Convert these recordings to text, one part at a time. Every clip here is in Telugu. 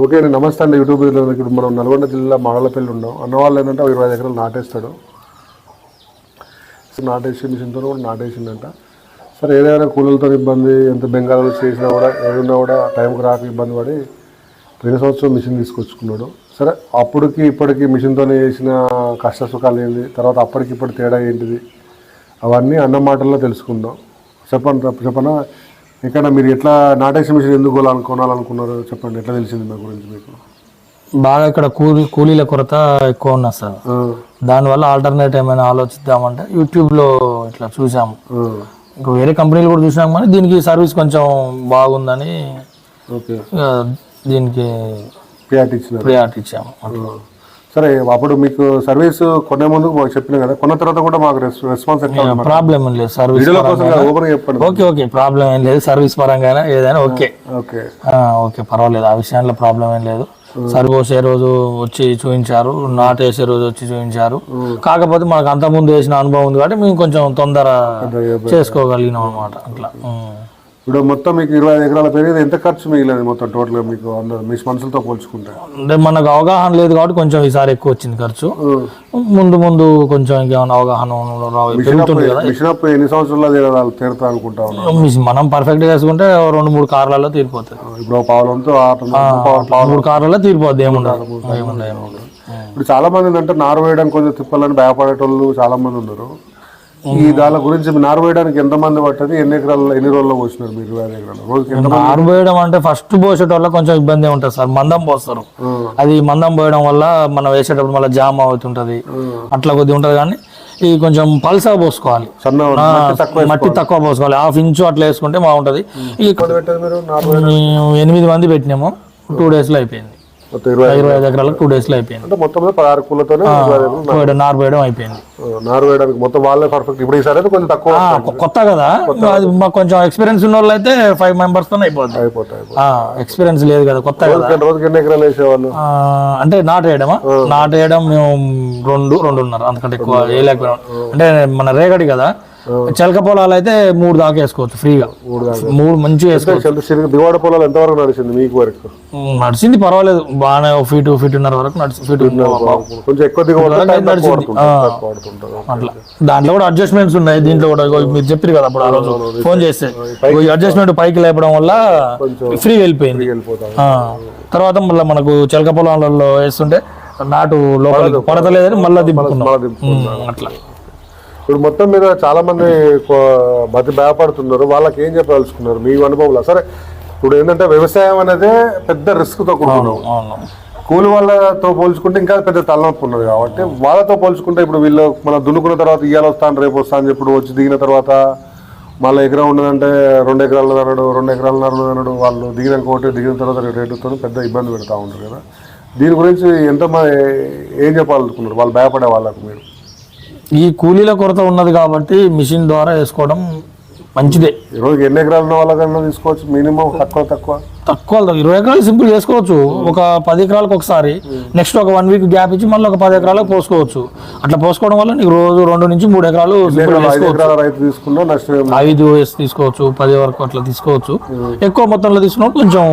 ఓకే అండి, నమస్తే అండి. యూట్యూబ్ ఇప్పుడు మనం నల్గొండ జిల్లా మాడలపల్లి ఉన్నాం. అన్న వాళ్ళు ఏంటంటే 20 ఎకరాలు నాటేస్తాడు. నాటేసి మిషన్తో కూడా నాటేసిందంట. సరే ఏదైనా కూలీలతో ఇబ్బంది, ఎంత బెంగాల్లో చేసినా కూడా ఏదున్నా కూడా టైంకి రాక ఇబ్బంది పడి 2 సంవత్సరం మిషన్ తీసుకొచ్చుకున్నాడు. సరే అప్పటికి ఇప్పటికి మిషన్తోనే చేసిన కష్ట సుఖాలు ఏంటి, తర్వాత అప్పటికి ఇప్పటి తేడా ఏంటిది, అవన్నీ అన్న మాటల్లో తెలుసుకుందాం. చెప్పనా ఇక్కడ మీరు ఎట్లా నాటేసి మిషన్ ఎందుకు కొనాలనుకున్నారు చెప్పండి. ఎట్లా తెలిసింది నా గురించి మీకు? బాగా ఇక్కడ కూలీల కొరత ఎక్కువ ఉన్నా సార్. దానివల్ల ఆల్టర్నేట్ ఏమైనా ఆలోచిద్దామంటే యూట్యూబ్లో ఇట్లా చూసాము. ఇంకా వేరే కంపెనీలు కూడా చూసాము, కానీ దీనికి సర్వీస్ కొంచెం బాగుందని దీనికి ప్రియారిటీ ఇచ్చాము. సరే అప్పుడు మీకు సర్వీస్ కొనే ముందు మాకు చెప్పిన కదా, కొన్న తర్వాత కూడా మాకు రెస్పాన్స్ ప్రాబ్లం ఏం లేదు. సర్వీస్ ఓకే ప్రాబ్లం ఏం లేదు. సర్వీస్ పరంగా ఏదైనా ఓకే పర్వాలేదు. ఆ విషయంలో ప్రాబ్లం ఏం లేదు. సరిపోసే రోజు వచ్చి చూపించారు, నాటేసే రోజు వచ్చి చూపించారు. కాకపోతే మనకు అంత ముందు వేసిన అనుభవం ఉంది కాబట్టి మేము కొంచెం తొందర చేసుకోగలిగినాం అనమాట. అట్లా ఇప్పుడు మొత్తం మీకు 25 ఎకరాల పెరిగింది. ఎంత ఖర్చు మిగిలేదు మొత్తం టోటల్గా మీకు మీ మనుషులతో పోల్చుకుంటే? అంటే మనకు అవగాహన లేదు కాబట్టి కొంచెం ఈసారి ఎక్కువ వచ్చింది ఖర్చు. ముందు కొంచెం ఇంకేమైనా అవగాహన పెరుగుతుంది కదా. మిషన్ అప్ ఎన్ని సంవత్సరాల్లో తీరుతా అనుకుంటా మనం పర్ఫెక్ట్ చేసుకుంటే 2-3 కార్లలో తీరిపోతుంది. ఇప్పుడు పావులంతో 3 కార్లలో తీరిపోద్ది. ఏముండదు. ఇప్పుడు చాలా మంది ఏంటంటే నారు వేయడం కొంచెం తిప్పాలని భయపడేటోళ్ళు చాలా మంది ఉన్నారు. ఈ దాని గురించి నారు వేయడానికి ఎంతమంది పట్టది, ఎన్ని రోజుల్లో పోసినారు మీరు 25 ఎకరాలు? రోజుకి నారు వేయడం అంటే ఫస్ట్ పోసేటోళ్ళ కొంచెం ఇబ్బంది ఉంటుంది సార్. మందం పోస్తారు, అది మందం పోయడం వల్ల మనం వేసేటప్పుడు మళ్ళీ జామ్ అవుతుంటది, అట్లా కొద్దిగా ఉంటది. కానీ ఈ కొంచెం పల్సా పోసుకోవాలి, మట్టి తక్కువ పోసుకోవాలి. 1/2 ఇంచు అట్లా వేసుకుంటే బాగుంటది. 8 మంది పెట్టినాము, 2 days లో అయిపోయింది. 25 ఎకరాలకు 2 days లో అయిపోయింది. అంటే మొత్తం 16 కూలతోనే నారు వేయడం అయిపోయింది. నారు వేయడానికి మొత్తం వాళ్ళే పర్ఫెక్ట్. ఇప్పుడు ఈసారి కొంచెం తక్కువ, కొత్త కదా, మాకు కొంచెం ఎక్స్పీరియన్స్ ఉన్న వాళ్ళు అయితే 5 members తో అయిపోతాయి. ఎక్స్పీరియన్స్ లేదు కదా, కొత్త కదా. రోజుకి ఎన్ని ఎకరాలు వేసేవాళ్ళు? అంటే నాటేయడం మేము 2-2.5 అంతకంటే ఎక్కువ వేయలేకపోయినాం. అంటే మన రేగడి కదా, చిలక పొలాలు అయితే 3 దాకా వేసుకోవచ్చు ఫ్రీగా. 3 మంచిగా వేసుకోవచ్చు. దివాడ పొలాలు ఎంత వరకు నడిచింది మీకు వరకు? నడిచింది పర్వాలేదు, బాగానే 1 feet 1.5 వరకు కొంచెం ఎక్కువ నడిచింది. అట్లా దాంట్లో కూడా అడ్జస్ట్మెంట్స్ ఉన్నాయి. దీంట్లో కూడా మీరు చెప్పారు కదా అప్పుడు ఆ రోజు ఫోన్ చేస్తే, అడ్జస్ట్మెంట్ పైకి లేపడం వల్ల ఫ్రీ వెళ్ళిపోయింది. తర్వాత మళ్ళీ మనకు చిలక పొలాలలో వేస్తుంటే నాటు లోపలికి పడతలేదని మళ్ళీ దింపుకున్నాం. అట్లా ఇప్పుడు మొత్తం మీద చాలా మంది భయపడుతున్నారు. వాళ్ళకి ఏం చెప్పదలుచుకున్నారు మీ అనుభవంలో? సరే ఇప్పుడు ఏంటంటే వ్యవసాయం అనేది పెద్ద రిస్క్తో కూడుకున్నాం. కూలి వాళ్ళతో పోల్చుకుంటే ఇంకా పెద్ద తలనొప్పి ఉన్నది. కాబట్టి వాళ్ళతో పోల్చుకుంటే ఇప్పుడు వీళ్ళు మనం దున్నుకున్న తర్వాత ఇవాళ వస్తాను రేపు వస్తాను చెప్పి వచ్చి దిగిన తర్వాత మళ్ళీ ఎకరం ఉన్నదంటే 2 ఎకరాలు అన్నాడు, 2 ఎకరాలు అన్నాడు. వాళ్ళు దిగిన తర్వాత రేటుతో పెద్ద ఇబ్బంది పెడతా ఉంటారు కదా. దీని గురించి ఏం చెప్పాలనుకున్నారు వాళ్ళు భయపడే వాళ్ళకు? మీరు ఈ కూలీల కొరత ఉన్నది కాబట్టి మిషన్ ద్వారా వేసుకోవడం మంచిదే. ఈరోజు ఎన్ని ఎకరాలు ఉన్న వాళ్ళకన్నా తీసుకోవచ్చు, మినిమం తక్కువ 20 ఎకరాలు సింపుల్ చేసుకోవచ్చు. ఒక 10 ఎకరాలకు ఒకసారి, నెక్స్ట్ ఒక 1 week గ్యాప్ ఇచ్చి మళ్ళీ ఒక 10 ఎకరాలకు పోసుకోవచ్చు. అట్లా పోసుకోవడం వల్ల నీకు రోజు 2 నుంచి 3 ఎకరాలు 5 తీసుకోవచ్చు, 10 వరకు అట్లా తీసుకోవచ్చు. ఎక్కువ మొత్తంలో తీసుకున్నప్పుడు కొంచెం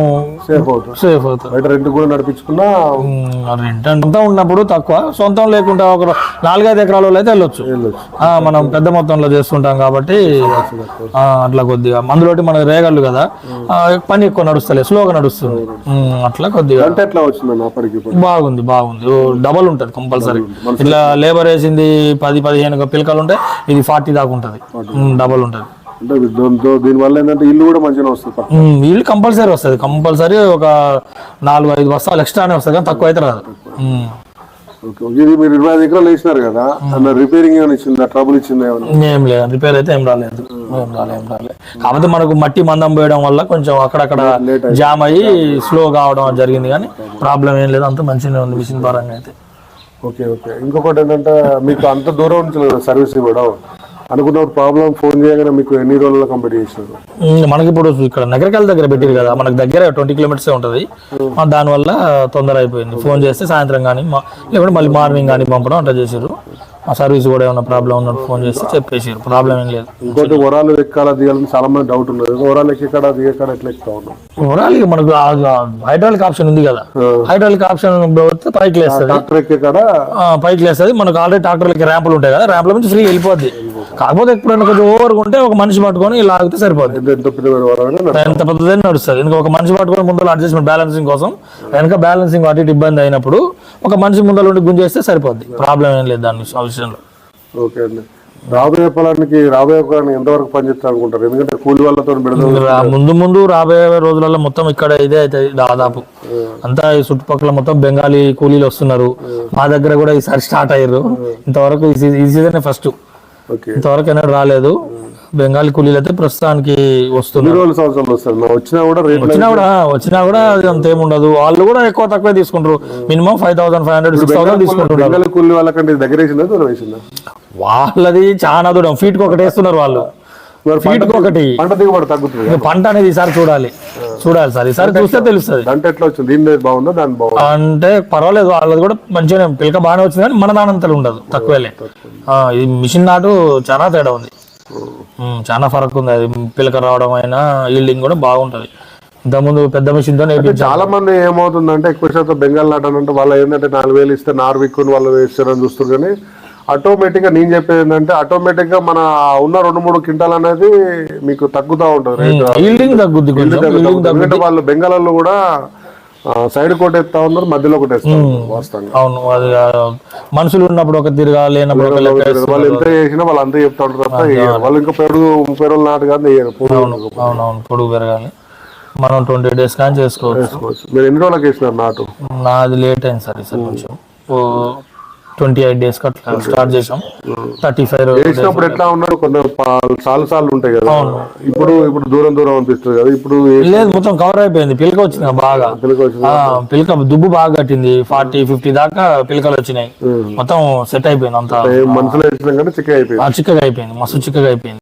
సేఫ్ అవుతుంది. రెంట్ కూడా నడిపించుకున్నా రెంట్ అంతా ఉన్నప్పుడు తక్కువ, సొంతం లేకుండా ఒక 4-5 ఎకరాల అయితే వెళ్ళొచ్చు. మనం పెద్ద మొత్తంలో చేస్తుంటాం కాబట్టి అట్లా కొద్దిగా అందులోటి మనకి రేగళ్ళు కదా, పని ఎక్కువ నడుస్తలేదు, స్లోగా నడుస్తుంది. అట్లా కొద్దిగా బాగుంది. డబల్ ఉంటది కంపల్సరీ. ఇట్లా లేబర్ వేసింది 10-15 పిలకలు ఉంటాయి, ఇది 40 దాకా ఉంటది. డబల్ ఉంటది. దీనివల్ల ఏంటంటే ఇల్లు కూడా మంచిగా వస్తుంది. ఇల్లు కంపల్సరీ వస్తుంది. కంపల్సరీ ఒక 4-5 బస్తాలు ఎక్స్ట్రానే వస్తుంది, కానీ తక్కువ అయితే రాదు. ఇది మీరు 25 ఎకరాలు వేసినారు కదా, రిపేరింగ్ ఏమైనా ఇచ్చిందా, ట్రబుల్ ఇచ్చిందా? ఏం లేదు, రిపేర్ అయితే ఏం రాలేదు. కాకపోతే మనకు మట్టి మందం పోయడం వల్ల కొంచెం అక్కడక్కడ జామ్ అయ్యి స్లో కావడం జరిగింది, కానీ ప్రాబ్లం ఏం లేదు. అంత మంచిగానే ఉంది మిషన్ పరంగా అయితే. ఓకే. ఇంకొకటి ఏంటంటే మీకు అంత దూరం నుంచి సర్వీస్ ఇవ్వడం అనుకున్నప్పుడు ప్రాబ్లం ఫోన్ చేయగానే మీకు ఎన్ని రోజుల్లో కంప్లీట్ చేసినారు? మనకి ఇప్పుడు ఇక్కడ నగరకాల దగ్గర పెట్టారు కదా, మనకు దగ్గర 20 kilometers ఉంటుంది. దానివల్ల తొందర అయిపోయింది. ఫోన్ చేస్తే సాయంత్రం కానీ లేకుంటే మళ్ళీ మార్నింగ్ కానీ పంపడం అట్లా చేశారు. ఆ సర్వీస్ కూడా ఏమైనా ప్రాబ్లం ఉన్నట్టు ఫోన్ చేస్తే చెప్పేసారు, ప్రాబ్లం ఏం లేదు. ఇంకోటి వరాలు ఎక్కాలా దిగాలని చాలా మంది డౌట్ ఉన్నారు. వరాలు ఎక్కడ దిగక్కడ ఎట్లా ఎక్కుతా ఉన్నాం? ఓవరాల్ మనకు హైడ్రాలిక్ ఆప్షన్ ఉంది కదా, హైడ్రాలిక్ ఆప్షన్ పైకి లేస్తుంది, ట్రాక్టర్ ఎక్కడ పైకి లేస్తుంది. మనకు ఆల్రెడీ ట్రాక్టర్లకి ర్యాంపులు ఉంటాయి కదా, ర్యాంపుల నుంచి ఫ్రీ వెళ్ళిపోద్ది. కాకపోతే ఎప్పుడైనా కొంచెం ఓవర్గా ఉంటే ఒక మనిషి పట్టుకొని ఇలా ఆగితే సరిపోద్ది. ఎంత పెద్దదైనా నడుస్తుంది. ఇంకా ఒక మనిషి పట్టుకొని ముందర అడ్జస్ట్మెంట్ బ్యాలెన్సింగ్ కోసం, వెనక బ్యాలెన్సింగ్ అటు ఇటు ఇబ్బంది అయినప్పుడు ఒక మనిషి ముందర ఉండి గుంజేస్తే సరిపోద్ది, ప్రాబ్లం ఏం లేదు దాని విషయంలో. ఓకే అండి. రాబోయే పొలానికి ఎంతవరకు పనిచేస్తారు అనుకుంటారు? ఎందుకంటే కూలి వాళ్ళతో ముందు ముందు రాబోయే రోజులలో మొత్తం ఇక్కడ ఇదే అవుతుంది దాదాపు అంతా. ఈ చుట్టుపక్కల మొత్తం బెంగాలీ కూలీలు వస్తున్నారు. మా దగ్గర కూడా ఈసారి స్టార్ట్ అయ్యారు. ఇంతవరకు ఈ సీజన్ ఫస్ట్, ఇంతవరకు ఎన్నడూ రాలేదు. బెంగాలీ కూలీలు అయితే ప్రస్తుతానికి వస్తున్నారు. వచ్చినా కూడా అది అంతేముండదు. వాళ్ళు కూడా ఎక్కువ తక్కువ తీసుకుంటారు. మినిమం 5,500 6,000 తీసుకుంటున్నారు. వాళ్ళది చాలా దూరం, ఫీట్ కి ఒకటి వేస్తున్నారు వాళ్ళు, ఫీట్ కి ఒకటి. పంట అనేది ఈసారి చూడాలి సార్, ఈసారి చూస్తే తెలుస్తుంది. అంటే పర్వాలేదు, వాళ్ళది కూడా మంచిగా పిలక బాగానే వచ్చింది, కానీ మన దానంతలు ఉండదు, తక్కువేలే. ఇది మిషన్ నాటు చాలా తేడా ఉంది, చాలా ఫరక్ ఉంది. అది పిలక రావడం అయినా ఈల్డింగ్ కూడా బాగుంటది. ఇంతకుముందు పెద్ద మిషన్ తో చాలా మంది ఏమవుతుందంటే ఎక్కువ శాతం బెంగాల్ నాటు అంటే వాళ్ళు ఏంటంటే 4,000 ఇస్తే నార్విక్కుని వాళ్ళు వేస్తారని చూస్తారు. కానీ ఆటోమేటిక్ గా నేను చెప్పేది ఏంటంటే ఆటోమేటిక్ గా మన ఉన్న 2-3 క్వింటాల్ అనేది మీకు తగ్గుతూ ఉంటుంది. ఈల్డింగ్ తగ్గుద్ది. ఎందుకంటే వాళ్ళు బెంగాల్లో కూడా సైడ్ కోట్ ఎత్తా ఉన్నారు, మధ్యలో ఒకటి వేస్తారు. వాస్తవంగా అవును, అది మనుషులు ఉన్నప్పుడు ఒక తిరగా, లేనప్పుడు వాళ్ళు ఎంత చేసినా వాళ్ళు అంతా చెప్తా ఉంటారు తప్ప వాళ్ళు ఇంకా 30 రోజులు నాటు కాదు వేయరు. అవునవును, పొడుగు పెరగాలి. మనం 20 days కానీ చేసుకోవచ్చు. మీరు ఎన్ని రోజులకు వేసినారు నాటు? నాది లేట్ అయింది సార్ ఈసారి కొంచెం, 28 days అట్లా స్టార్ట్ చేసాం. 35 వేసినప్పుడు ఎట్లా ఉన్నారు? కొన్ని సార్లు ఉంటాయి కదా, ఇప్పుడు దూరం అనిపిస్తుంది కదా. ఇప్పుడు లేదు, మొత్తం కవర్ అయిపోయింది. పిలక వచ్చింది బాగా, పిలక దుబ్బు బాగా కట్టింది. 40-50 దాకా పిలకలు వచ్చినాయి. మొత్తం సెట్ అయిపోయింది అంతా. మనసులో వేసినా కానీ చిక్కగా అయిపోయింది, మస్తు చిక్కగా అయిపోయింది.